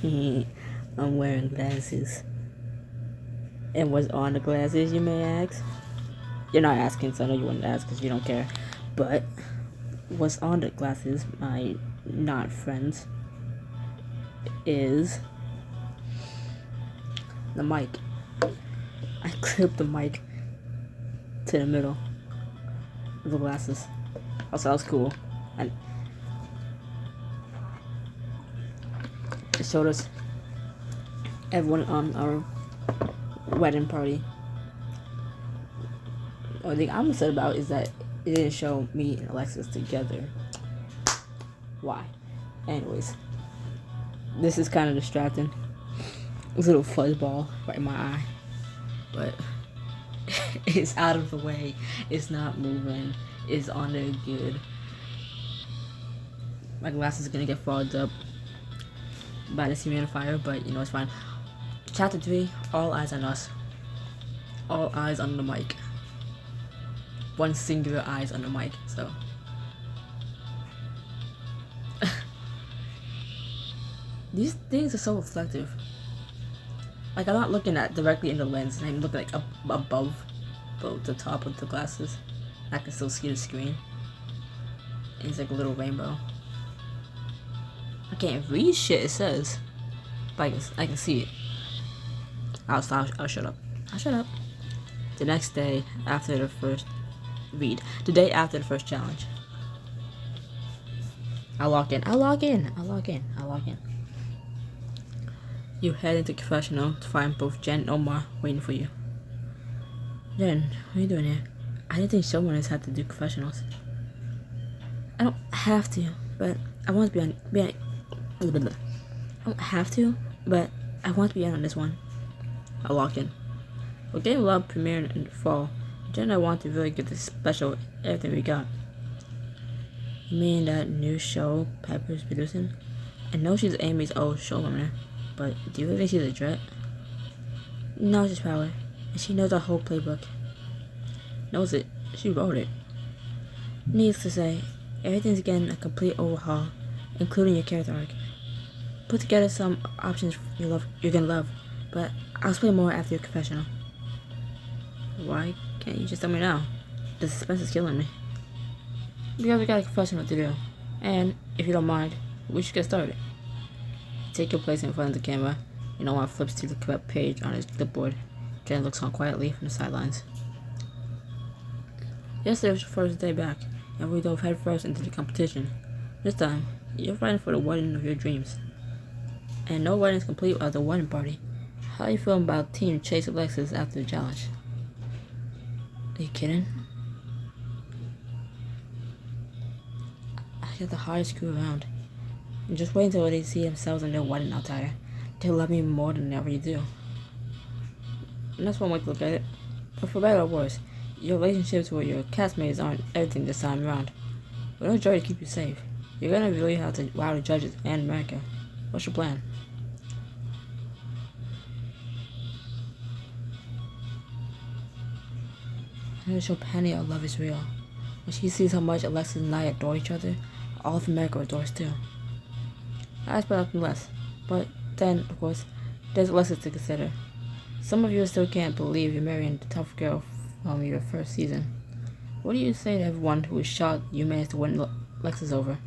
I'm wearing glasses. And what's on the glasses, you may ask? You're not asking, so I know you wouldn't ask because you don't care. But what's on the glasses, my not friends, is the mic. I clipped the mic to the middle of the glasses. Also, that was cool. And it showed us everyone on our wedding party. The only thing I'm upset about is that it didn't show me and Alexis together. Why? Anyways, this is kind of distracting. This little fuzzball right in my eye, but it's out of the way. It's not moving. It's on there good. My glasses are gonna get fogged up by this humidifier, but you know it's fine. Chapter 3, all eyes on us. All eyes on the mic. One singular eyes on the mic, so. These things are so reflective. Like, I'm not looking at directly in the lens, and I'm looking like above the top of the glasses. I can still see the screen. And it's like a little rainbow. I can't read shit it says, but I can see it. I'll shut up. I'll shut up. The next day after the first read. The day after the first challenge. I'll log in. You head into confessional to find both Jen and Omar waiting for you. Jen, what are you doing here? I didn't think showrunners had to do confessionals. I don't have to, but I want to be on I don't have to, but I want to be on this one. I'll log in. Well, Game Love premiered in the fall. Jen and I want to really give this special everything we got. You mean that new show Pepper's producing? I know she's Amy's old showrunner, but do you really think she's a threat? No, she's power, and she knows our whole playbook. Knows it. She wrote it. Needless to say, everything's getting a complete overhaul, including your character arc. Put together some options you're gonna love, but I'll explain more after your confessional. Why can't you just tell me now? The suspense is killing me. Because we got a confessional to do, and if you don't mind, we should get started. Take your place in front of the camera, and Omar flips to the correct page on his clipboard. Jen looks on quietly from the sidelines. Yesterday was your first day back, and we dove headfirst into the competition. This time, you're fighting for the wedding of your dreams. And no wedding is complete without the wedding party. How are you feeling about Team Ch3 Alexis after the challenge? Are you kidding? I got the hardest crew around. And just wait until they see themselves in their wedding attire. They'll love me more than they already do. And that's one way to look at it. But for better or worse, your relationships with your castmates aren't everything this time around. We're gonna try to keep you safe. You're gonna really have to wow the judges and America. What's your plan? I'm gonna show Penny our love is real. When she sees how much Alexis and I adore each other, all of America adores too. I expect nothing less. But then, of course, there's Alexis to consider. Some of you still can't believe you're marrying the tough girl from your first season. What do you say to everyone who was shocked you managed to win Alexis over?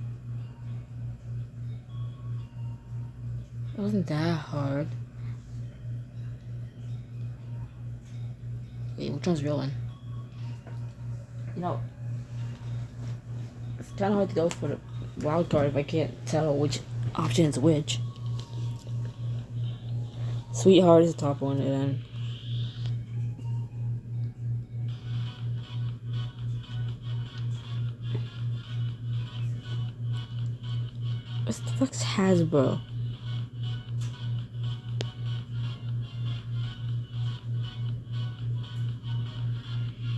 It wasn't that hard. Wait, which one's real one? You know, it's kind of hard to go for the wild card if I can't tell which option is which. Sweetheart is the top one, and then what the fuck's Hasbro?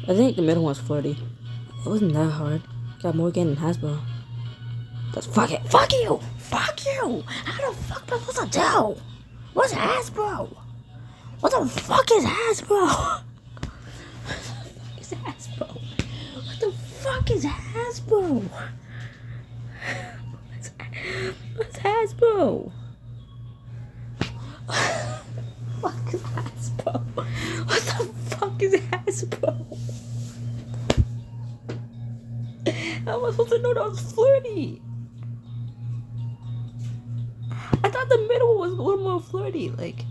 I think the middle one's flirty. It wasn't that hard. Got Morgan and Hasbro. That's fuck it. Fuck you! Fuck you! How the fuck am I supposed to tell? What's Hasbro? What the fuck is Hasbro? What the fuck is Hasbro? What's Hasbro? is, bro? How am I supposed to know that was flirty? I thought the middle was a little more flirty. Like,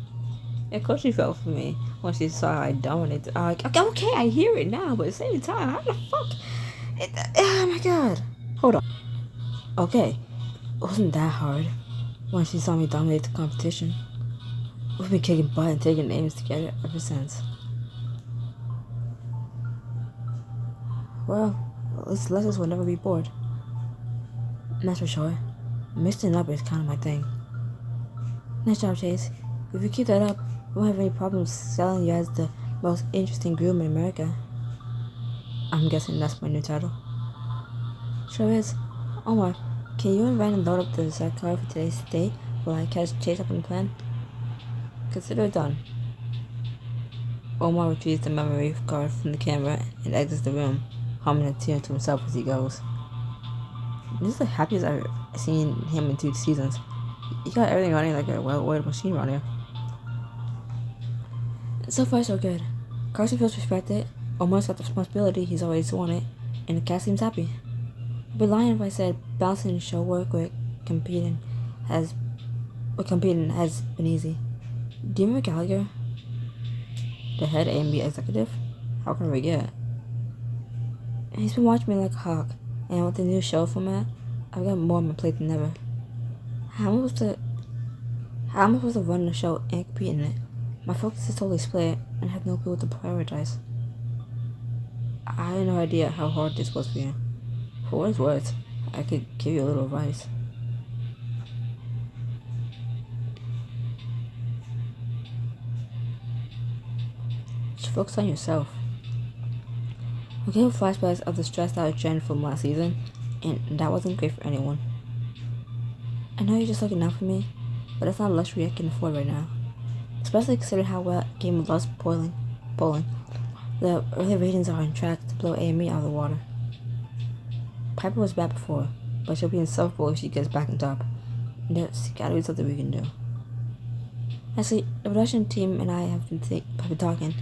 of course she fell for me when she saw I dominated. I'm like, okay, I hear it now, but at the same time, how the fuck? Oh my god. Hold on. Okay, it wasn't that hard when she saw me dominate the competition. We've been kicking butt and taking names together ever since. Well, at least lessons will never be bored. That's for sure. Mixing up is kind of my thing. Nice job, Chase. If you keep that up, we won't have any problems selling you as the most interesting groom in America. I'm guessing that's my new title. Sure is. Omar, can you invite and load up the dessert card for today's date while I catch Chase up on the plan? Consider it done. Omar retrieves the memory card from the camera and exits the room, humming a tune to himself as he goes. This is the happiest I've seen him in 2 seasons. He got everything running like a well-oiled machine around here. So far, so good. Carson feels respected, Omar's got the responsibility he's always wanted, and the cast seems happy. I'd be lying if I said balancing show work with competing has been easy. Do you remember Gallagher? The head A&B executive? How can I forget? He's been watching me like a hawk, and with the new show format, I've got more on my plate than ever. How am I supposed to run the show and compete in it? My focus is totally split, and I have no clue what to prioritize. I had no idea how hard this was for you. For what it's worth, I could give you a little advice. Just focus on yourself. We get flashbacks of the stressed out Jen from last season, and that wasn't great for anyone. I know you're just looking out for me, but that's not a luxury I can afford right now. Especially considering how well Game loves polling. The early ratings are on track to blow A&E out of the water. Piper was bad before, but she'll be insufferable if she gets back on top. There's gotta be something we can do. Actually, the production team and I have been talking.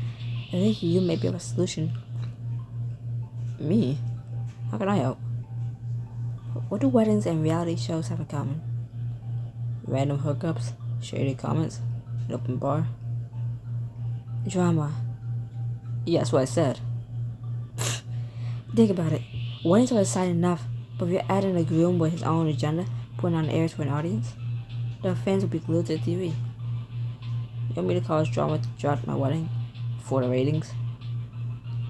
I think you may be a solution. Me? How can I help? What do weddings and reality shows have in common? Random hookups, shady comments, an open bar. Drama. Yeah, that's what I said. Think about it. Weddings are exciting enough, but if you're adding a groom with his own agenda, putting on airs for an audience, the fans will be glued to the TV. You want me to cause drama to drop my wedding for the ratings?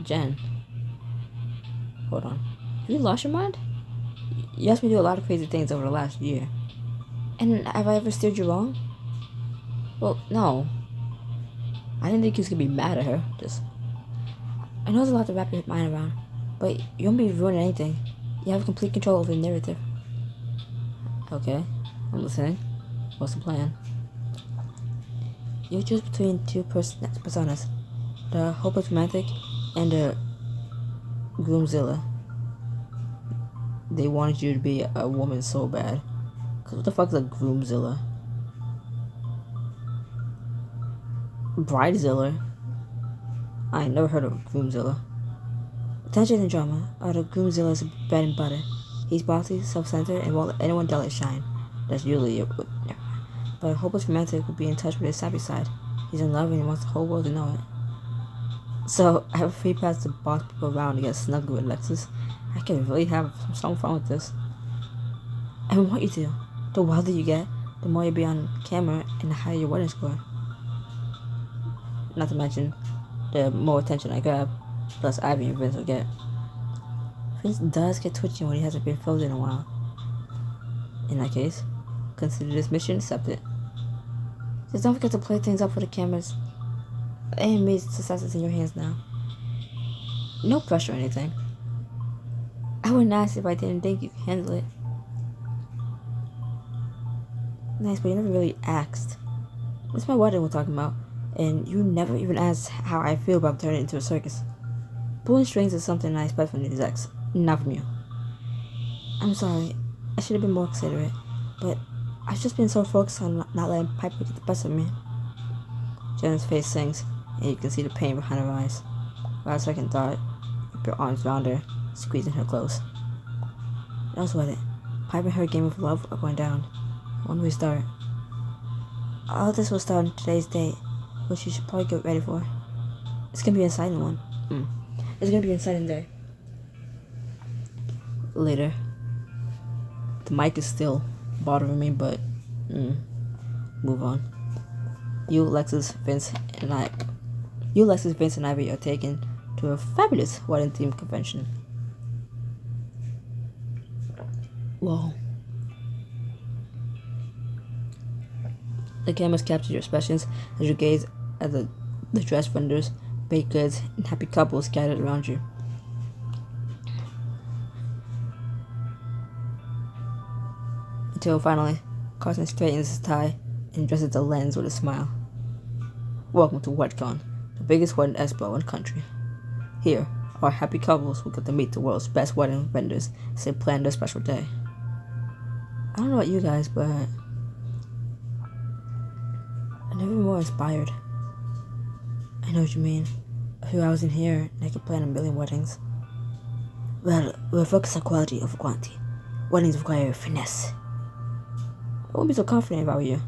Jen. Hold on. Have you lost your mind? You asked me to do a lot of crazy things over the last year. And have I ever steered you wrong? Well, no. I didn't think you was gonna be mad at her. I know there's a lot to wrap your mind around, but you won't be ruining anything. You have complete control over the narrative. Okay, I'm listening. What's the plan? You choose between 2 personas. The hopeless romantic and the groomzilla. They wanted you to be a woman so bad. Cause what the fuck is a groomzilla? Bridezilla? I ain't never heard of a groomzilla. Attention and drama are the groomzilla's bread and butter. He's bossy, self-centered, and won't let anyone dull his shine. That's usually it. But a hopeless romantic will be in touch with his sappy side. He's in love and he wants the whole world to know it. So, I have a free pass to boss people around to get snuggled with Lexus. I can really have some fun with this. I want you to. The wilder you get, the more you'll be on camera and the higher your wedding score. Not to mention, the more attention I grab, the less Ivy and Vince will get. Vince does get twitchy when he hasn't been filmed in a while. In that case, consider this mission accepted. Just don't forget to play things up for the cameras. A&E's success is in your hands now. No pressure or anything. I wouldn't ask if I didn't think you could handle it. Nice, but you never really asked. It's my wedding we're talking about, and you never even asked how I feel about turning it into a circus. Pulling strings is something I expect from the execs, not from you. I'm sorry, I should have been more considerate, but I've just been so focused on not letting Piper get the best of me. Jenna's face sinks, and you can see the pain behind her eyes. Without a second thought, you put your arms around her, squeezing her close. That was worth it. Piping her a game of love or going down. When do we start? All this will start on today's date, which you should probably get ready for. It's gonna be an exciting one. It's gonna be an exciting day. Later. The mic is still bothering me, but move on. You, Lexus, Vince, and Ivy are taken to a fabulous wedding-themed convention. Whoa. The cameras capture your expressions as you gaze at the dress vendors, baked goods, and happy couples scattered around you. Until finally, Carson straightens his tie and dresses the lens with a smile. Welcome to WedCon, the biggest wedding expo in the country. Here, our happy couples will get to meet the world's best wedding vendors as they plan their special day. I don't know about you guys, but I've never been more inspired. I know what you mean. A few hours in here, and I could plan a million weddings. Well, we'll focus on quality over quantity. Weddings require finesse. I wouldn't be so confident if I were you.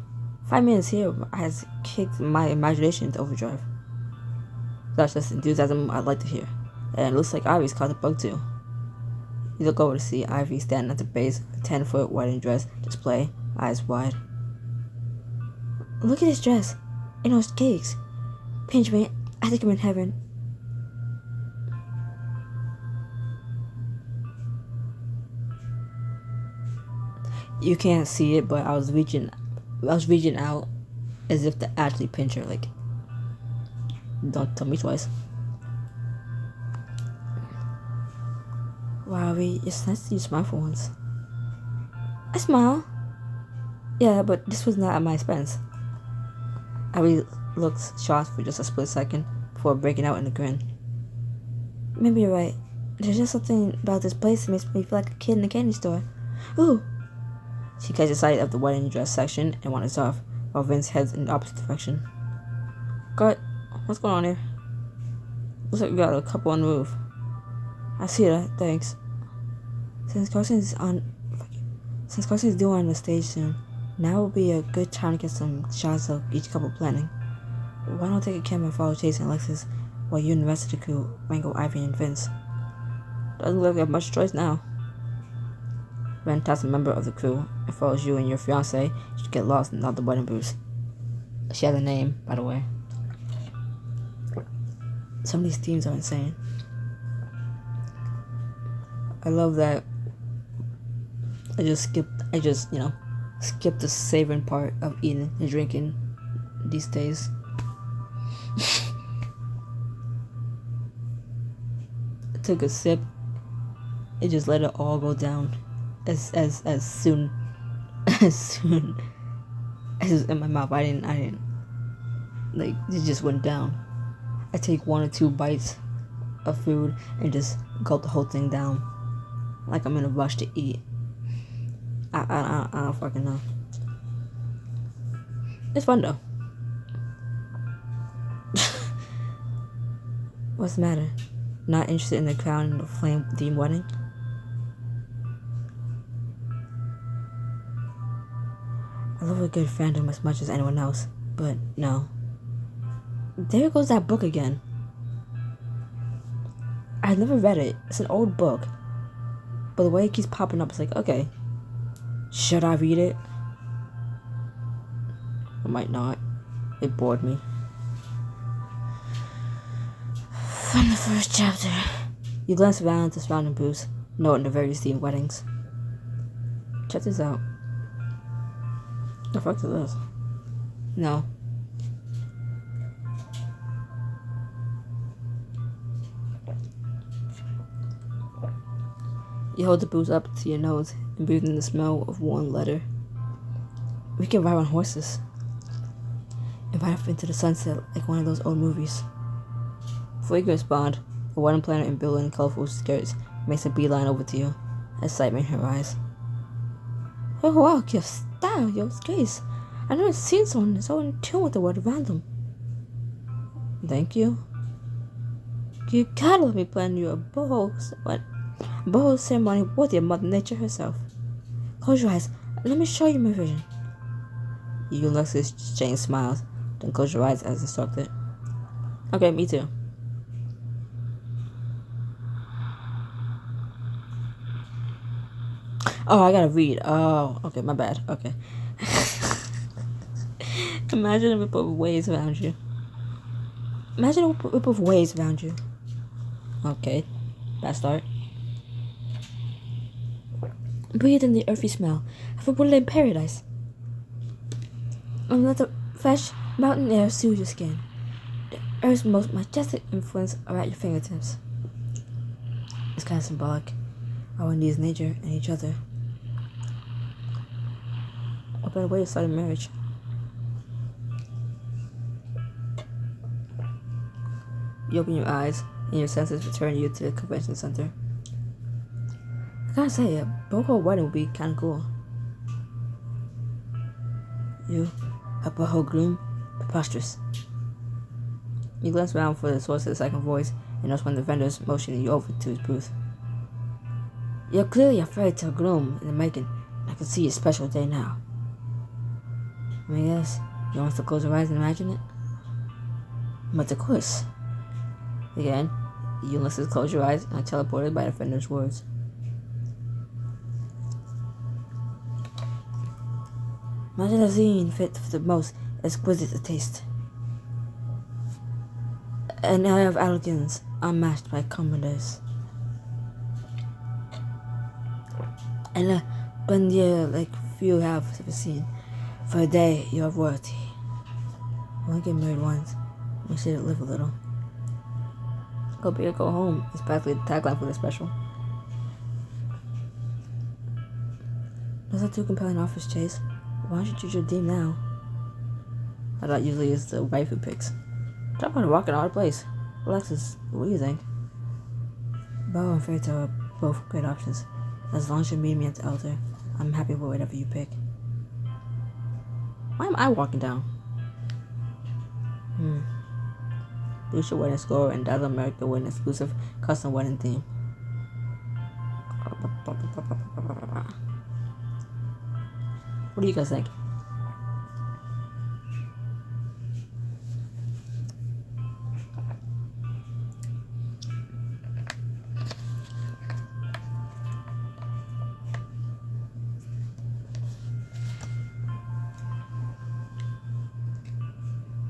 5 minutes here has kicked my imagination into overdrive. That's just enthusiasm I'd like to hear. And it looks like Ivy's caught the bug too. You look over to see Ivy standing at the base of a 10-foot wedding dress display, eyes wide. Look at this dress and those cakes. Pinch me, I think I'm in heaven. You can't see it, but I was reaching out as if to actually pinch her. Like, don't tell me twice. Wow, it's nice to smile for once. I smile. Yeah, but this was not at my expense. Abby looked shocked for just a split second before breaking out in a grin. Maybe you're right. There's just something about this place that makes me feel like a kid in a candy store. Ooh! She catches sight of the wedding dress section and wanders off, while Vince heads in the opposite direction. God, what's going on here? Looks like we got a couple on the roof. I see that, thanks. Since Carson's due on the stage soon, now will be a good time to get some shots of each couple planning. Why don't I take a camera and follow Chase and Alexis while you and the rest of the crew wrangle Ivy and Vince? Doesn't look like we have much choice now. Ren taps a member of the crew and follows you and your fiancée. You should get lost in all the wedding booths. She has a name, by the way. Some of these themes are insane. I love that I just skipped the savoring part of eating and drinking these days. I took a sip and just let it all go down as soon as it was in my mouth. I didn't like, it just went down. I take 1 or 2 bites of food and just gulp the whole thing down like I'm in a rush to eat. I don't fucking know. It's fun though. What's the matter? Not interested in the crown and the flame theme wedding? I love a good fandom as much as anyone else, but no. There goes that book again. I never read it. It's an old book. But the way it keeps popping up, it's like, okay, should I read it? I might not. It bored me. From the first chapter. You glance around at the surrounding booths, noting the various themed weddings. Check this out. The fuck is this? No. You hold the booze up to your nose and breathe in the smell of warm leather. We can ride on horses and ride off into the sunset like one of those old movies. Before you can respond, a wedding planner in blue and colorful skirts makes a beeline over to you, excitement in her eyes. Oh wow, your style, your grace. I've never seen someone so in tune with the word around them. Thank you. You gotta let me plan you a boho ceremony with your Mother Nature herself. Close your eyes. Let me show you my vision. Ulysses exchange smiles, then close your eyes as instructed. Okay, me too. Oh, I gotta read. Oh, okay, my bad. Okay. Imagine a whip of waves around you. Imagine a whip of waves around you. Okay, bad start. Breathe in the earthy smell of a woodland paradise. And let the fresh mountain air soothe your skin. The earth's most majestic influence are at your fingertips. It's kind of symbolic. Our needs nature and each other. What better way to start a marriage? You open your eyes and your senses return you to the convention center. I gotta say, a boho wedding would be kinda cool. You, a boho groom, preposterous. You glance around for the source of the second voice and notice one of the vendors motioning you over to his booth. You're clearly a fairy tale groom in the making. I can see your special day now. I mean, yes, you want us to close your eyes and imagine it? But of course. Again, Ulysses close your eyes and are teleported by the vendor's words. Imagine a scene fit for the most exquisite taste. An air of elegance unmatched by commoners. And a grandeur like few have ever seen. For a day, you're royalty. We only get married once. We should live a little. Go big or go home is practically the tagline for this special. Those are two compelling offers, Chase. Why don't you choose your theme now? I thought usually it's the wife who picks. Talk about a rock in a hard place. Alexis, what do you think? Boho and fairy tale are both great options. As long as you meet me at the altar, I'm happy with whatever you pick. Why am I walking down? Lucia wedding score and Dad America with an exclusive custom wedding theme. What do you guys think?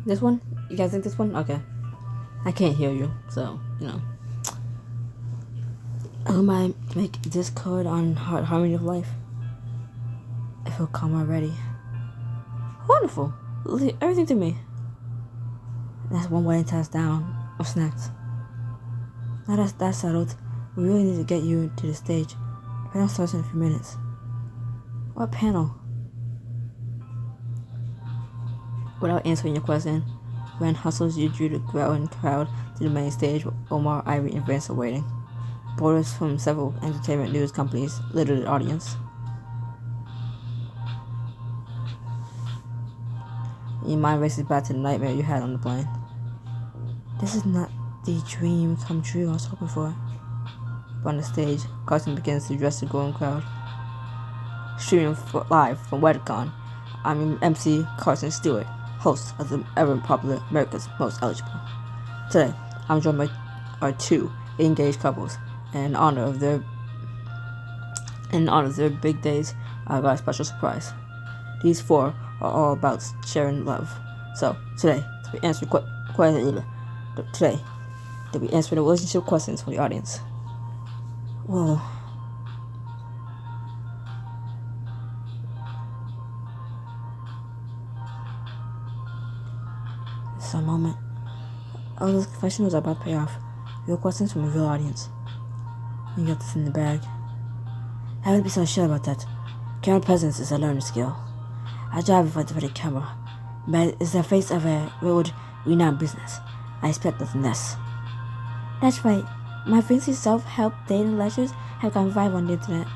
This one? You guys think this one? Okay. I can't hear you, so, you know. Who am I to make discord on harmony of life? I feel calm already. Wonderful. Leave everything to me. That's one wedding task down. What's next? Now that's settled, we really need to get you to the stage. The panel starts in a few minutes. What panel? Without answering your question, Ren hustles you through the growing crowd to the main stage with Omar, Ivory, and Vance awaiting. Borders from several entertainment news companies litter the audience. Your mind races back to the nightmare you had on the plane. This is not the dream come true I was hoping for. But on the stage, Carson begins to address the growing crowd. Streaming live from WeddingCon, I'm your MC Carson Stewart, host of the ever popular America's Most Eligible. Today, I'm joined by our two engaged couples, and in honor of their big days, I've got a special surprise. These four are all about sharing love. So today, they'll be answering the relationship questions for the audience. Whoa. This is a moment. All those confessionals are about to pay off. Real questions from a real audience. You got this in the bag. I wouldn't be so sure about that. Camera presence is a learning skill. I drive in front of the camera, but it's the face of a world-renowned business. I expect nothing less. That's right. My fancy self-help dating lectures have gone viral on the internet.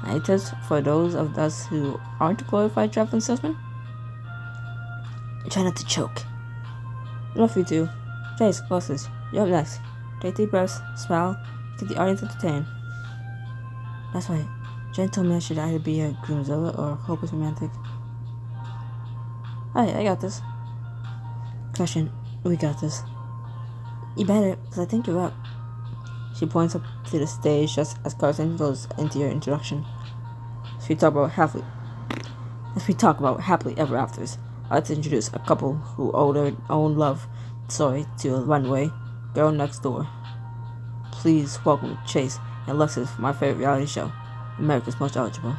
Any tips for those of us who aren't glorified traveling salesmen? Try not to choke. Love you too. Chase, closest. You're up next. Take deep breaths, smile, keep the audience entertained. That's right. Jen told me I should either be a groomzilla or a hopeless romantic. Alright, I got this. Question, we got this. You better, because I think you're up. She points up to the stage just as Carson goes into your introduction. As we talk about happily ever afters, I'd like to introduce a couple who owe their own love story to a runway girl next door. Please welcome Chase and Lexus for my favorite reality show, America's Most Eligible.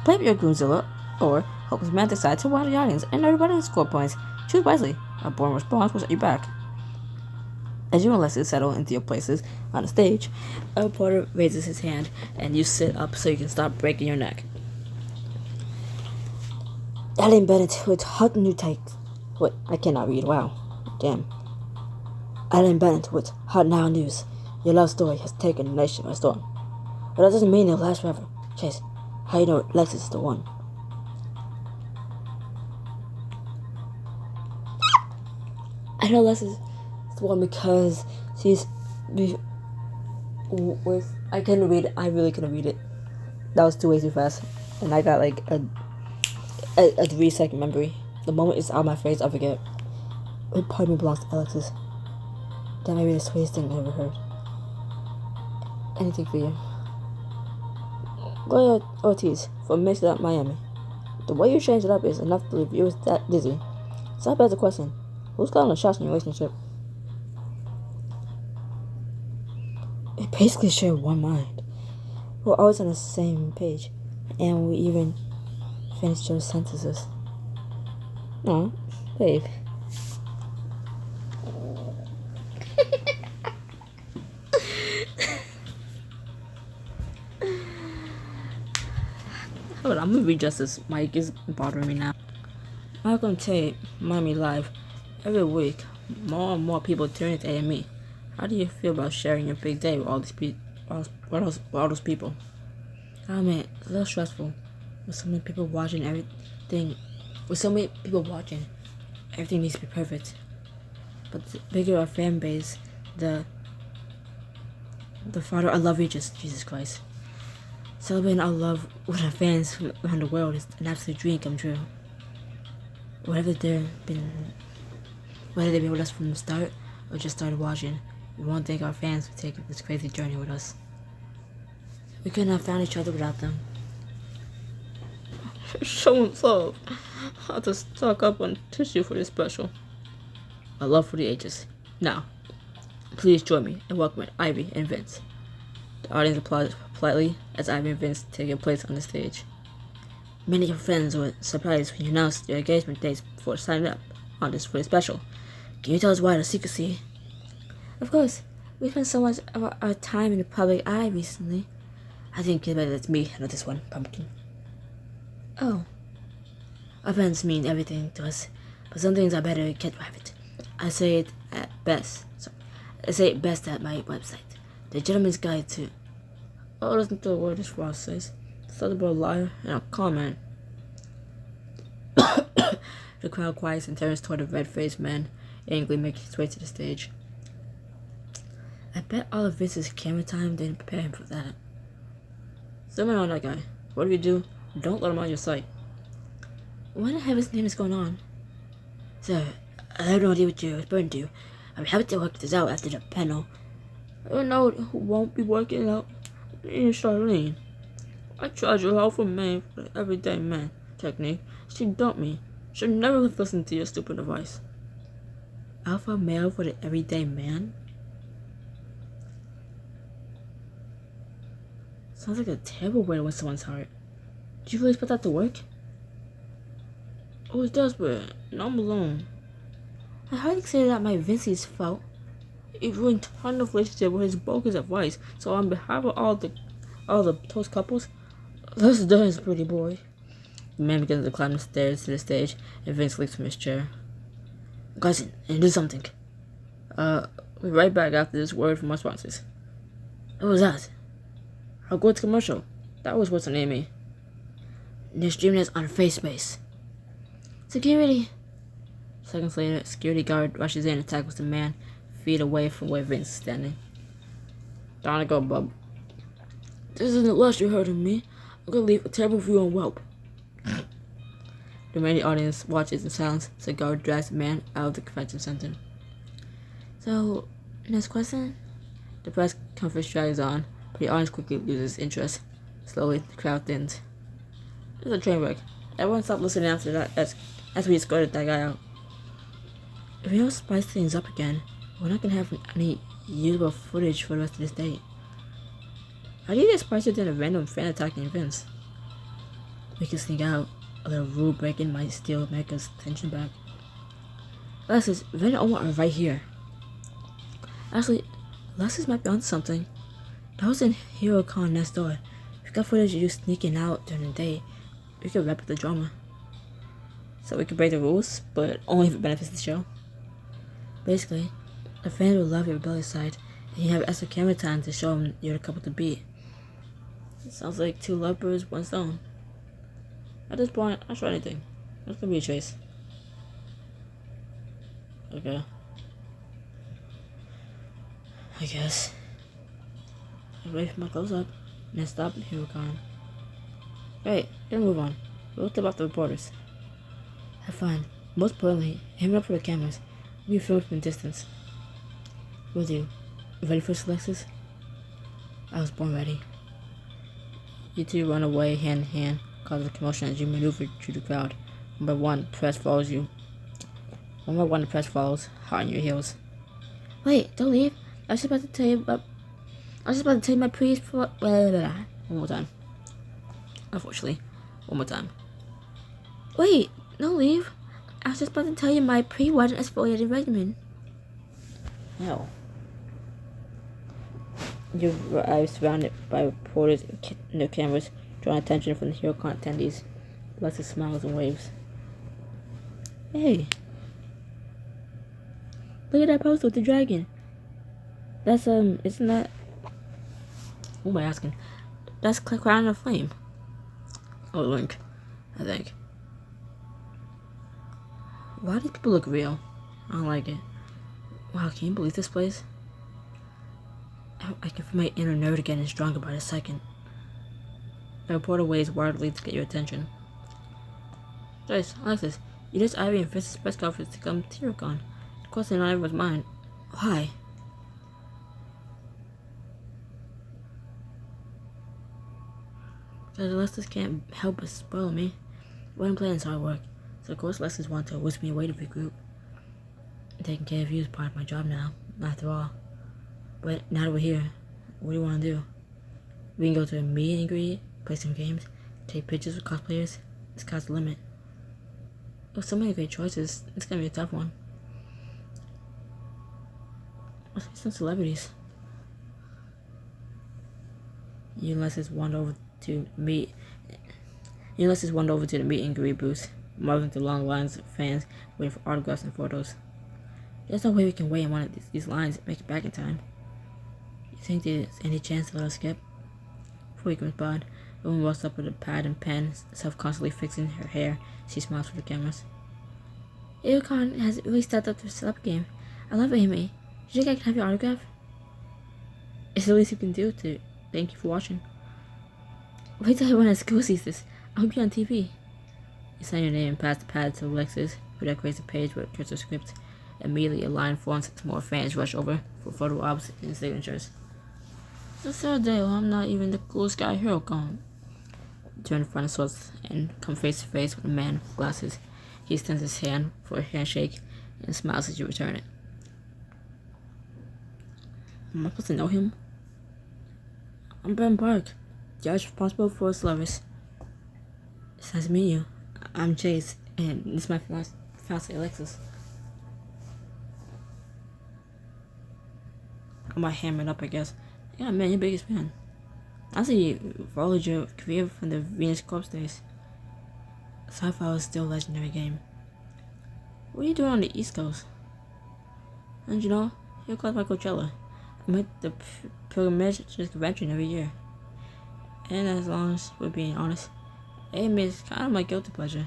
Play up your groomzilla or hopeless romantic side to widen the audience and everybody score points. Choose wisely. A boring response will set you back. As you and Lexus settle into your places on the stage, a reporter raises his hand and you sit up so you can stop breaking your neck. Ellen Bennett with hot new takes. Wait, I cannot read. Wow. Damn. Ellen Bennett with hot now news. Your love story has taken the nation by storm. But that doesn't mean it'll last forever. Chase, how you know Lexus is the one? I know Lexus is the one because she's with. I couldn't read it. I really couldn't read it. That was way too fast, and I got like a 3-second memory. The moment it's out of my face, I forget. What part of me belongs to Alexis? That may be the sweetest thing I ever heard. Anything for you. Gloria Ortiz from Mixed Up Miami. The way you change it up is enough to leave you that dizzy. So I begs the question, who's calling the shots in your relationship? We basically share one mind. We're always on the same page, and we even finish your sentences. No, babe. Hold on, I'm gonna read just this. Mike is bothering me now. Malcolm Tate, Miami Live. Every week, more and more people tune into AME. How do you feel about sharing your big day with all these all those people? Oh man, it's a little stressful. With so many people watching, everything needs to be perfect. But the bigger our fan base, the farther our love reaches. Jesus Christ. Celebrating our love with our fans from around the world is an absolute dream come true. Whether they've been with us from the start or just started watching, we want to thank our fans for taking this crazy journey with us. We couldn't have found each other without them. Show and love. I'll just stock up on tissue for this special. A love for the ages. Now, please join me in welcoming Ivy and Vince. The audience applauds politely as Ivy and Vince take their place on the stage. Many of your friends were surprised when you announced your engagement dates before signing up on this for the special. Can you tell us why the secrecy? Of course, we spent so much of our time in the public eye recently. I think it's better that's me, not this one, pumpkin. Oh. Our friends mean everything to us, but some things are better kept private. I say it best at my website. The Gentleman's Guide to... Oh, listen to the word this Ross says. It's about a liar and a comment. The crowd quiets and turns toward a red-faced man, angrily making his way to the stage. I bet all of Vince's camera time didn't prepare him for that. Zoom on that guy. Whatever you do, don't let him out of your sight. What in heaven's name is going on? Sir, I have no idea what you're referring to. I'm happy to work this out after the panel. I don't know who won't be working out. Me and Charlene. I tried your alpha man for the everyday man technique. She dumped me. Should never have listened to your stupid advice. Alpha male for the everyday man? Sounds like a terrible way to win someone's heart. Did you really put that to work? I was desperate, and I'm alone. I hardly say that my Vincey's fault. He ruined a ton of relationship with his bogus advice. So on behalf of all the toast couples, let's do this, pretty boy. The man begins to climb the stairs to the stage, and Vince leaps from his chair. Cousin, and do something. We'll be right back after this word from our sponsors. What was that? I'll go to commercial. That was what's on Amy. They're streaming this on FaceBase. Security. Seconds later, a security guard rushes in and tackles the man feet away from where Vince is standing. Down I go, bub. This isn't the last you heard of me. I'm gonna leave a terrible review on Whelp. The remaining audience watches in silence as the guard drags the man out of the convention center. So, next question? The press conference drags on, but the audience quickly loses interest. Slowly, the crowd thins. It's a train wreck. Everyone stopped listening after that as we escorted that guy out. If we don't spice things up again, we're not gonna have any usable footage for the rest of this day. How do you get spicier than a random fan attacking Vince? We can sneak out. A little rule breaking might still make us tension back. Alexis, Vin and Omar are right here. Actually, Alexis might be onto something. That was in HeroCon next door. If we got footage of you sneaking out during the day, we could wrap up the drama. So we could break the rules, but only if it benefits the show. Basically, the fans will love your rebellious side, and you have extra camera time to show them you're the couple to beat. It sounds like two lovebirds, one stone. At this point, I'll try anything. It's gonna be a chase. Okay. I guess. I wait for my close up, and then stop and HeroCon. Right, gotta move on. We'll tip off the reporters. Have fun. Most importantly, aim up for the cameras. We'll be filmed from a distance. Will do. You ready for this, Alexis? I was born ready. You two run away hand in hand, causing a commotion as you maneuver through the crowd. One by one, the press follows you. One by one, the press follows, hot on your heels. Wait, don't leave. I was just about to tell you my priest for. One more time. Unfortunately, one more time. Wait, don't leave. I was just about to tell you my pre-wedding exfoliating regimen. No. You arrive surrounded by reporters and their cameras, drawing attention from the HeroCon attendees. Alexis smiles and waves. Hey. Look at that poster with the dragon. That's, isn't that... Who am I asking? That's Crown of Flame. Oh, Link, I think. Why do people look real? I don't like it. Wow, can you believe this place? I can feel my inner nerd getting stronger by the second. The reporter waves wildly to get your attention. Joyce, Alexis, you just Ivy and Fitz's press conference to come to HeroCon. The question on everyone's mind. Why? Because Alexis can't help but spoil me. What I'm playing is hard work, so of course Alexis wants to whisk me away to regroup. Taking care of you is part of my job now, after all. But now that we're here, what do you want to do? We can go to a meet and greet, play some games, take pictures with cosplayers. The sky's the limit. With so many great choices, it's gonna be a tough one. Let's meet some celebrities. You and Alexis wander over to the meet and greet booth, marveling through long lines of fans waiting for autographs and photos. There's no way we can wait in one of these lines and make it back in time. You think there's any chance to let us skip? Before we can respond, a woman walks up with a pad and pen, self-consciously fixing her hair. She smiles for the cameras. HeroCon has really stepped up the celeb game. I love Amy. Do you think I can have your autograph? It's the least you can do to thank you for watching. Wait till everyone at school sees this. I'll be on TV. You sign your name and pass the pad to Alexis, who decorates the page with cursive script. Immediately, a line forms as more fans rush over for photo ops and signatures. It's the third day while I'm not even the coolest guy at HeroCon. Turn in front of us and come face to face with a man with glasses. He extends his hand for a handshake and smiles as you return it. Am I supposed to know him? I'm Ben Park, judge responsible for service. It's nice to meet you. I'm Chase, and this is my fiancée Alexis. I might ham it up, I guess. Yeah, man, your biggest fan. I see you followed your career from the Venus Corps days. Sci-fi was still a legendary game. What are you doing on the East Coast? And you know, you're close by Coachella. I make the pilgrimage to this convention every year. And as long as we're being honest, anime is kind of my guilty pleasure.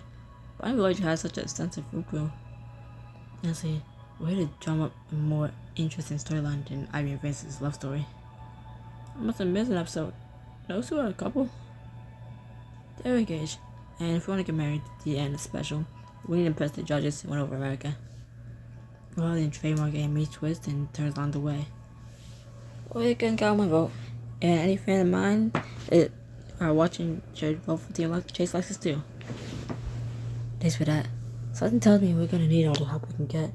But I didn't realize you had such an extensive food crew. Honestly, way to drum up a more interesting storyline than Ivy and Vince's love story. I must have missed an episode. Those two are a couple. They're engaged, and if you want to get married, the end is special. We need to impress the judges and win over America. Rather than trademark a meat twist and turns along the way. Well, you can count my vote. And any fan of mine that are watching should vote for Team Chase Lexus too. Thanks for that. Something tells me we're gonna need all the help we can get.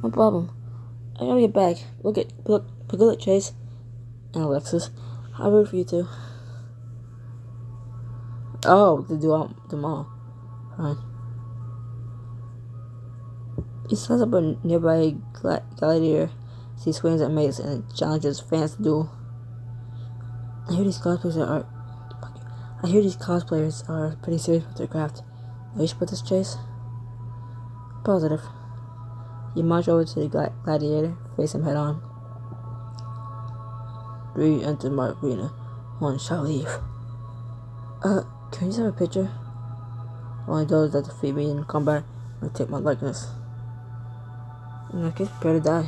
No problem. I gotta get back. Look, good at Chase and Alexis. I'll root for you too. Oh, to do them all. Fine. He sets up a nearby gladiator. He swings at mates and challenges fans to duel. I hear these cosplayers are pretty serious with their craft. Are you sure about this, Chase? Positive. You march over to the gladiator, face him head on. 3 enter my arena. 1 shall leave. Can we just have a picture? Only those that defeat me in combat may take my likeness. In that case, prepare to die.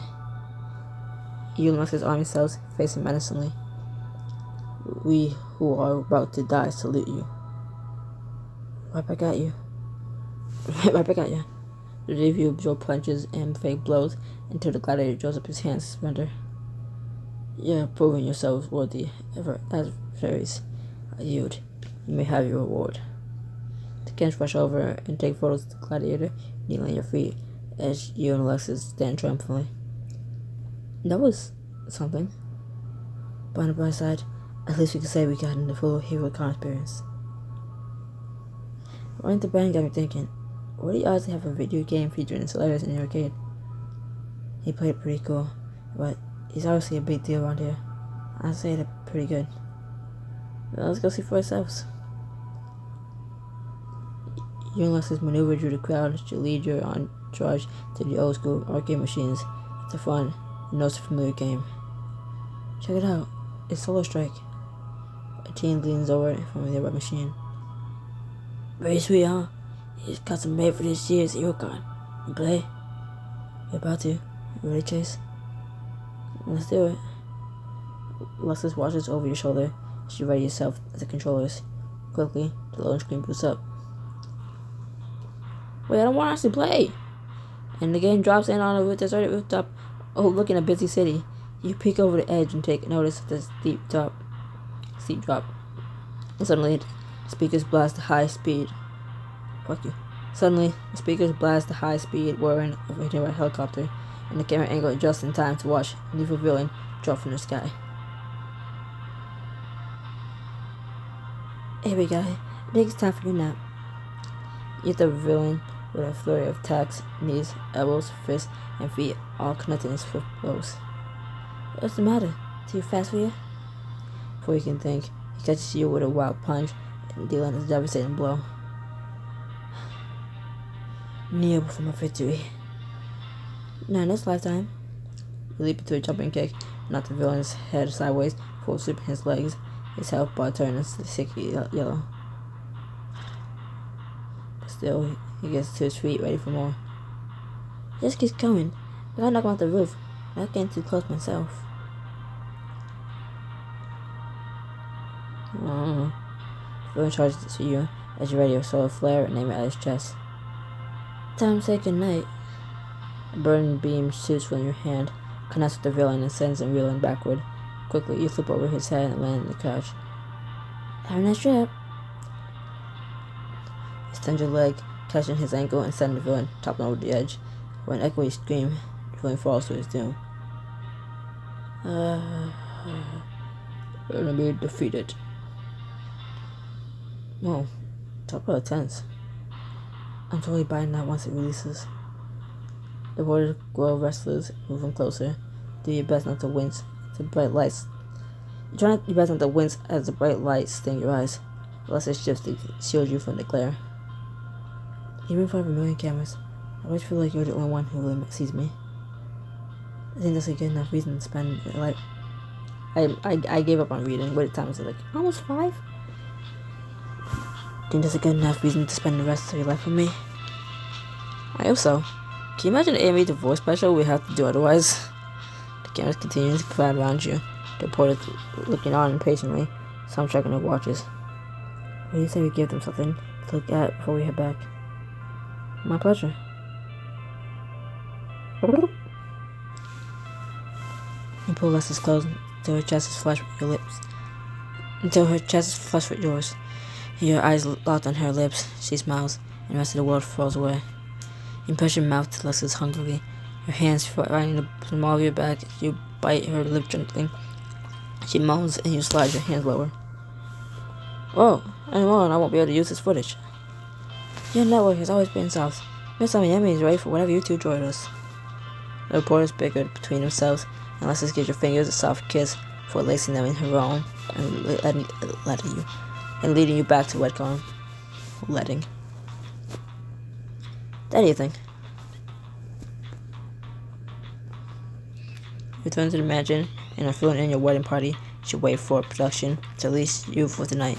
You and Alexis arm yourselves, facing menacingly. We who are about to die salute you. Right back at you. Right back at you. The three of you absorb punches and fake blows until the gladiator draws up his hands to surrender. You're proving yourselves worthy adversaries. I yield. You may have your reward. The cans rush over and take photos of the gladiator kneeling at your feet as you and Alexis stand triumphantly. That was something. But on the bright side, at least we can say we got in the full hero con experience. Running the band got me thinking, what are the odds to have a video game featuring celebrities in the arcade? He played it pretty cool, but he's obviously a big deal around here. I'd say they're pretty good. Well, let's go see for ourselves. You and Alexis maneuver through the crowd to lead your entourage to the old school arcade machines. It's a fun and most familiar game. Check it out. It's Solar Strike. A teen leans over from a nearby machine. Very sweet, huh? It's custom made for this year's HeroCon. You play? You're about to. You ready, Chase? Let's do it. Alexis watches over your shoulder as you ready yourself at the controllers. Quickly, the loading screen boots up. Wait, I don't want us to play! And the game drops in on a deserted rooftop overlooking a busy city. You peek over the edge and take notice of the steep drop. And suddenly, speakers blast the high speed. Fuck you. Suddenly, the speakers blast the high speed whirring of a nearby helicopter, and the camera angle adjusts in time to watch a new villain drop from the sky. Hey, big guy. I think it's time for your nap. You hit the villain with a flurry of attacks, knees, elbows, fists, and feet, all connected in swift blows. What's the matter? Too fast for you? Before you can think, he catches you with a wild punch and dealing a devastating blow. Kneel before my victory. Now in this lifetime, you leap into a jumping kick and knock the villain's head sideways before sweeping his legs. His health bar turns sickly yellow. But still, he gets to his feet, ready for more. He just keeps coming. I gotta knock him off the roof. I'm not getting too close myself. The villain charges to you as you ready a solar flare and aim it at his chest. Time to say goodnight. A burning beam shoots from your hand, connects with the villain and sends him reeling backward. Quickly, you flip over his head and land on the couch. Have a nice trip. You extend your leg, catching his ankle and sending the villain toppling over the edge. With an echoey scream, the villain falls to his doom. Enemy defeated. Whoa, talk about tense. I'm totally buying that once it releases. The Warriors grow restless, moving closer. Do your best not to wince. The bright lights. Try your best not to wince as the bright lights sting your eyes, unless it shifts to shield you from the glare. Even in front of a million cameras, I always feel like you're the only one who really sees me. I think that's a good enough reason to spend your life. I gave up on reading. What time was it? Like almost 5? I think that's a good enough reason to spend the rest of your life with me. I hope so. Can you imagine the AMA divorce special we have to do otherwise? The cameras continue to crowd around you. The reporters looking on impatiently, some checking their watches. What do you say we give them something to look at before we head back? My pleasure. You pull Leslie's clothes until her chest is flush with your lips. Until her chest is flush with yours. Your eyes locked on her lips. She smiles, and the rest of the world falls away. You push your mouth to Leslie's hungrily. Your hands right in the small of your back. You bite her lip gently. She moans, and you slide your hands lower. Whoa, anymore, and I won't be able to use this footage. Your network has always been soft. Miss Miami is ready for whatever you two join us. The reporters bickered between themselves, and Leslie gives your fingers a soft kiss before lacing them in her own and leading you back to Wedcon. Letting. What do you think? Return to the mansion, and are filling in your wedding party. Should wait for production to release you for the night.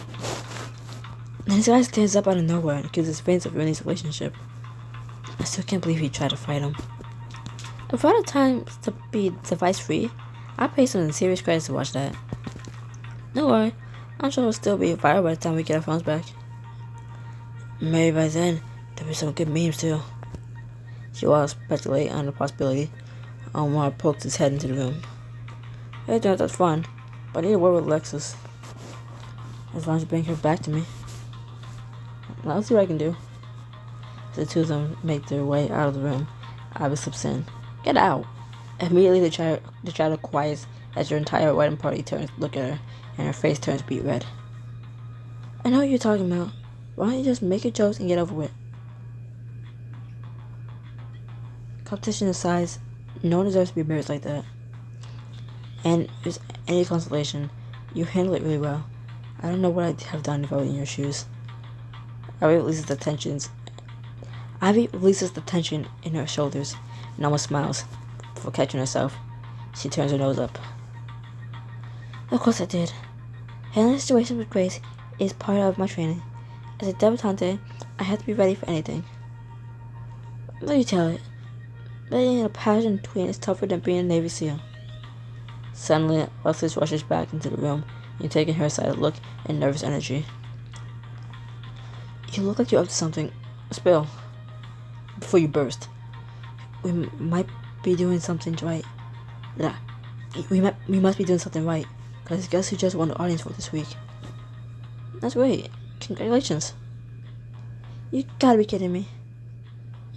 Then this guy stands up out of nowhere and accuses Vince of ruining his relationship. I still can't believe he tried to fight him. If I had time to be device-free, I'd pay some serious credits to watch that. Don't worry, I'm sure it'll still be viral by the time we get our phones back. Maybe by then, there'll be some good memes too. She all speculate on the possibility. Omar poked his head into the room. Hey, that's fun, but I need to work with Alexis. As long as you bring her back to me. I'll see what I can do. The two of them make their way out of the room. Abby slips in. Get out! Immediately the chatter quiets as your entire wedding party turns to look at her, and her face turns beet red. I know what you're talking about. Why don't you just make your jokes and get over with? Competition aside, no one deserves to be embarrassed like that. And if there's any consolation, you handle it really well. I don't know what I'd have done if I were in your shoes. Abby releases the tension in her shoulders and almost smiles. Before catching herself, she turns her nose up. Of course I did. Handling the situation with grace is part of my training. As a debutante, I have to be ready for anything. Let me tell it. Being a pageant queen is tougher than being a Navy SEAL. Suddenly, Alexis rushes back into the room, and taking her side look and nervous energy. You look like you're up to something. Spill. Before you burst. We might be doing something right. Yeah. We must be doing something right. Because guess who just won the audience vote this week? That's great. Congratulations. You gotta be kidding me.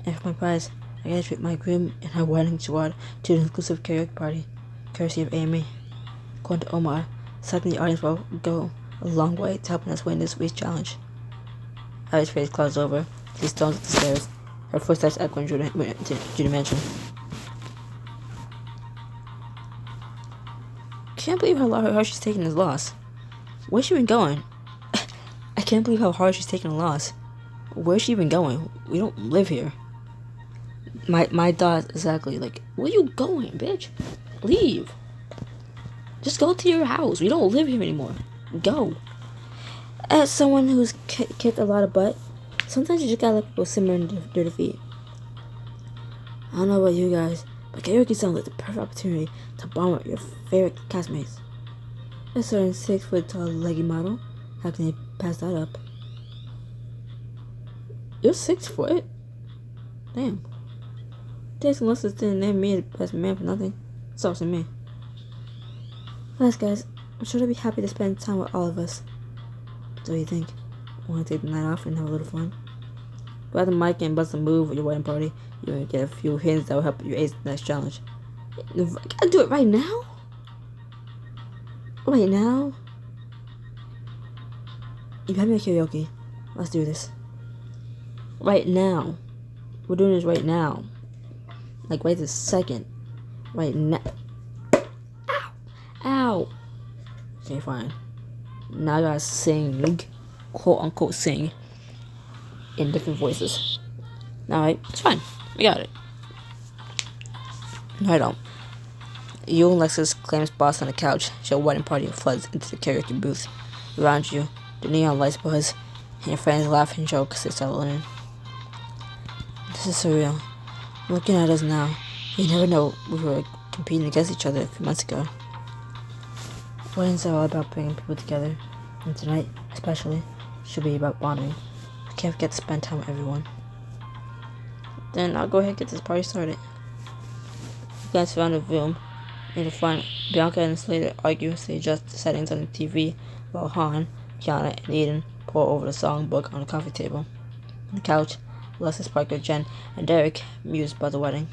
And for my prize, I gotta treat my groom and her wedding squad to an inclusive karaoke party, courtesy of AME. According to Omar, selecting the audience will go a long way to helping us win this week's challenge. Abby's face clouds over. She storms up the stairs, her footsteps echoing through the mansion. Can't believe how hard she's taking this loss. Where's she even going? I can't believe how hard she's taking a loss. Where's she even going? We don't live here. My thoughts exactly like, where you going, bitch? Leave. Just go to your house. We don't live here anymore. Go. As someone who's kicked a lot of butt, sometimes you just gotta let people simmer in their defeat. I don't know about you guys, but karaoke sounds like the perfect opportunity to bond with your favorite castmates. A certain 6-foot-tall leggy model. How can they pass that up? You're 6 foot? Damn. Thanks unless it didn't name me as man for nothing. It's also me. Plus, guys, I'm sure they'll be happy to spend time with all of us. So what do you think? Want to take the night off and have a little fun? Grab the mic and bust a move at your wedding party. You're going to get a few hints that will help you ace the next challenge. I gotta do it right now? Right now? You had me at karaoke. Let's do this. Right now. We're doing this right now. Like right this second. Right now. Ow! Ow! Okay, fine. Now I gotta sing, quote unquote sing, in different voices. Alright, it's fine. We got it. No, I don't. You and Lexus claims boss on the couch. Your wedding party floods into the karaoke booth. Around you, the neon lights buzz, and your friends laugh and joke as they settle in. This is surreal. Looking at us now, you never know we were competing against each other a few months ago. Weddings are all about bringing people together, and tonight, especially, should be about bonding. We can't forget to spend time with everyone. Then I'll go ahead and get this party started. You guys surround the room. In the front, Bianca and Slater argue as they adjust the settings on the TV, while Han, Kiana, and Eden pour over the songbook on the coffee table. On the couch, Alexis, Parker, Jen, and Derek muse about the wedding.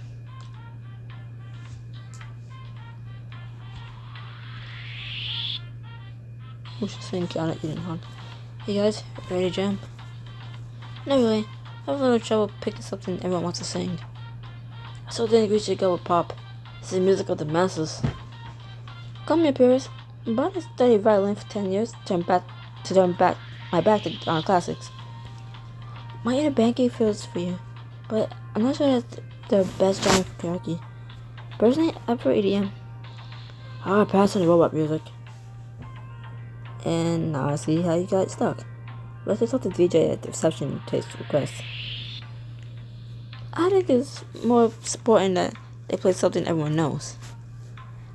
Who should sing? Kiana, Eden, Han. Hey guys, ready to jam? Not really. I have a little trouble picking something everyone wants to sing. I still think we should go with pop. This is music of the masses. Come here, Pierce. I'm about to study violin for 10 years to turn back my back to classics. My inner banking feels for you, but I'm not sure that's the best genre for karaoke. Personally, I prefer EDM. I pass on the robot music. And now I see how you got stuck. Let's just talk to DJ at the reception taste request. I think it's more important that they play something everyone knows.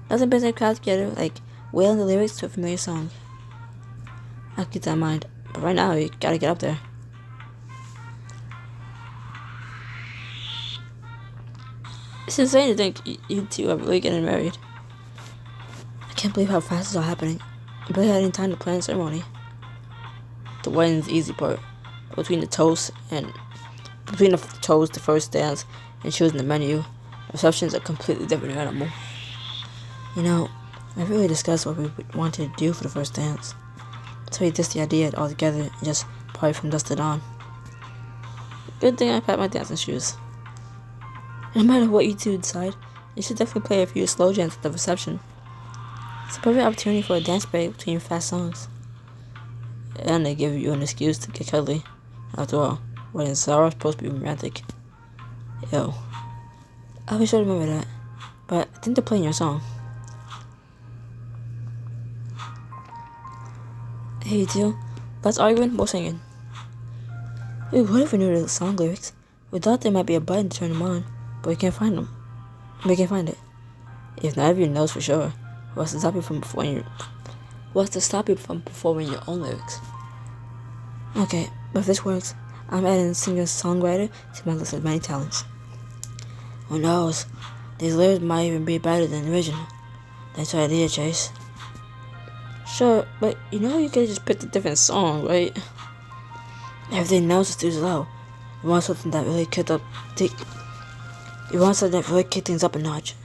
Nothing brings a crowd together like wailing the lyrics to a familiar song. I'll keep that in mind, but right now you gotta get up there. It's insane to think you two are really getting married. I can't believe how fast it's all happening. I barely had any time to plan the ceremony. The wedding's the easy part. Between the toast, the first dance, and choosing the menu, the reception's a completely different animal. You know, I really discussed what we wanted to do for the first dance. So we dissed the idea all together and just party from dusk to dawn. Good thing I packed my dancing shoes. No matter what you two decide, you should definitely play a few slow jams at the reception. It's a perfect opportunity for a dance break between fast songs. And they give you an excuse to get cuddly. After all, weddings are supposed to be romantic. Yo. I'll be sure to remember that. But I think they're playing your song. Hey you two, less arguing, more singing. Ooh, what if we knew the song lyrics? We thought there might be a button to turn them on, but we can't find them. We can't find it. If neither of you knows for sure, what's to stop you from performing your own lyrics? Okay, but if this works, I'm adding singer-songwriter to my list of many talents. Who knows? These lyrics might even be better than the original. That's your idea, Chase. Sure, but you know you could just pick a different song, right? Everything else is too slow. You want something that really kicked things up a notch.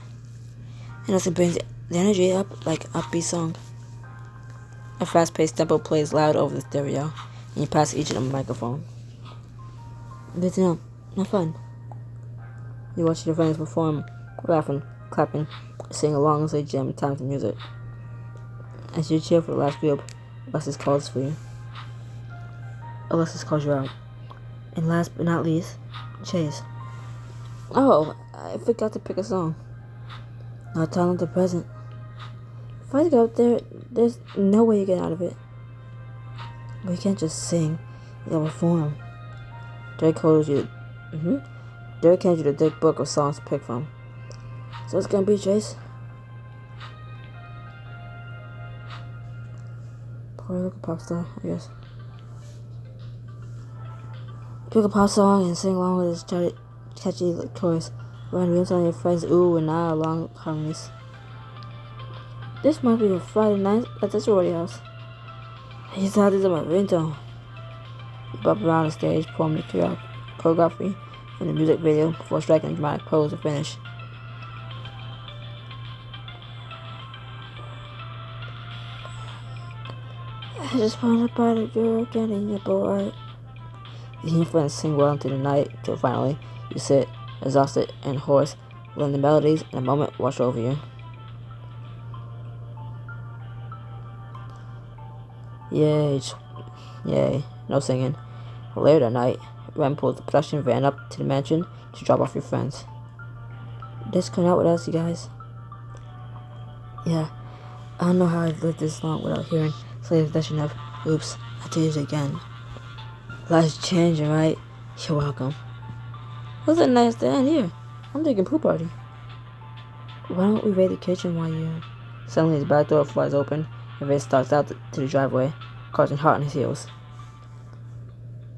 And nothing brings the energy up like an upbeat song. A fast-paced tempo plays loud over the stereo, and you pass each of them a microphone. Good to know. Not fun. You watch your friends perform, laughing, clapping, singing along as they jam time to music. As you cheer for the last group, Alexis calls for you. Alexis calls you out. And last but not least, Chase. Oh, I forgot to pick a song. Not talented present. If I go up there, there's no way you get out of it. But you can't just sing. You gotta perform. Derek hands you the thick book of songs to pick from. So it's gonna be Chase. Poor little pop star, I guess. Pick a pop song and sing along with its catchy chorus. Run rooms on your friends ooh and ah along harmonies. This might be a Friday night at the sorority house. I used to have this on my ringtone. You bump around the stage, perform the choreography and the music video before striking a dramatic pose to finish. I just wanna buy the girl getting your boy. You hear your friends sing well into the night till finally you sit, exhausted and hoarse, letting the melodies in a moment wash over you. Yay, no singing. Later that night, Ren pulls the production van up to the mansion to drop off your friends. Just come out with us, you guys. Yeah, I don't know how I've lived this long without hearing Slave's version of oops, I did it again. Life's changing, right? You're welcome. What's a nice to end here? I'm thinking pool party. Why don't we raid the kitchen while you're... Suddenly his back door flies open, and Ray stalks out to the driveway, Carson hot on his heels.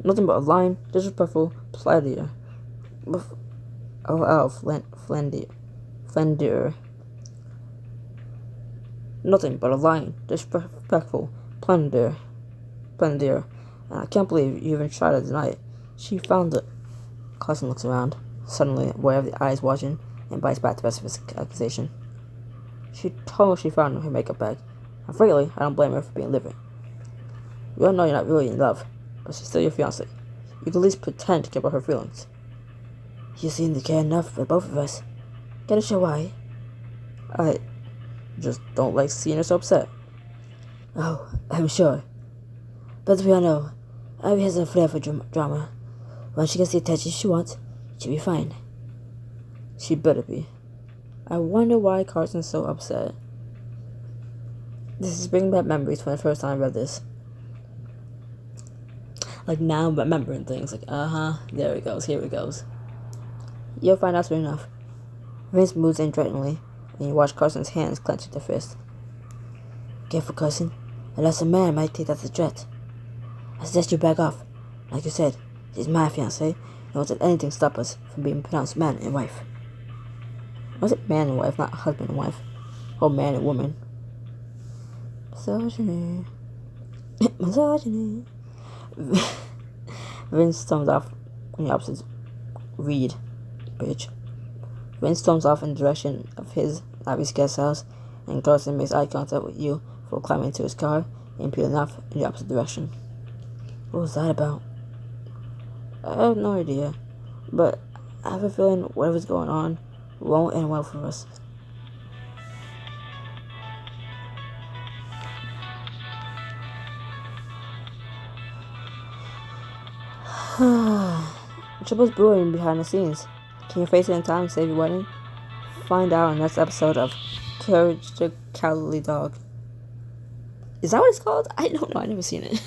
Nothing but a lying, disrespectful plandier. Flandier. Nothing but a lying, disrespectful plandier. And I can't believe you even tried to deny it. She found it. Carson looks around, suddenly aware of the eyes watching, and bites back the rest of his accusation. She told me she found her makeup bag, and frankly, I don't blame her for being livid. We all know you're not really in love, but she's still your fiancé. You can at least pretend to care about her feelings. You seem to care enough for both of us. Gotta show why. I just don't like seeing her so upset. Oh, I'm sure. But as we all know, Ivy has a flair for drama. When she gets the attention she wants, she'll be fine. She better be. I wonder why Carson's so upset. This is bringing back memories from the first time I read this. Like, now I'm remembering things. Like, there it goes, here it goes. You'll find out soon enough. Vince moves in threateningly, and you watch Carson's hands clench with their fist. Careful, Carson. Unless a man might take that as a threat. I suggest you back off. Like you said, she's my fiancée, and won't let anything stop us from being pronounced man and wife. Was it man and wife, not husband and wife? Or man and woman? Misogyny. Misogyny. Vince storms off in the opposite. Read, bitch. Vince storms off in the direction of his Ivy's guest house, and Carson makes eye contact with you before climbing into his car and peeling off in the opposite direction. What was that about? I have no idea, but I have a feeling whatever's going on won't end well for us. Trouble's brewing behind the scenes. Can you face it in time to save your wedding? Find out in the next episode of Courage the Cowardly Dog. Is that what it's called? I don't know. I've never seen it.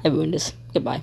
I ruined this. Goodbye.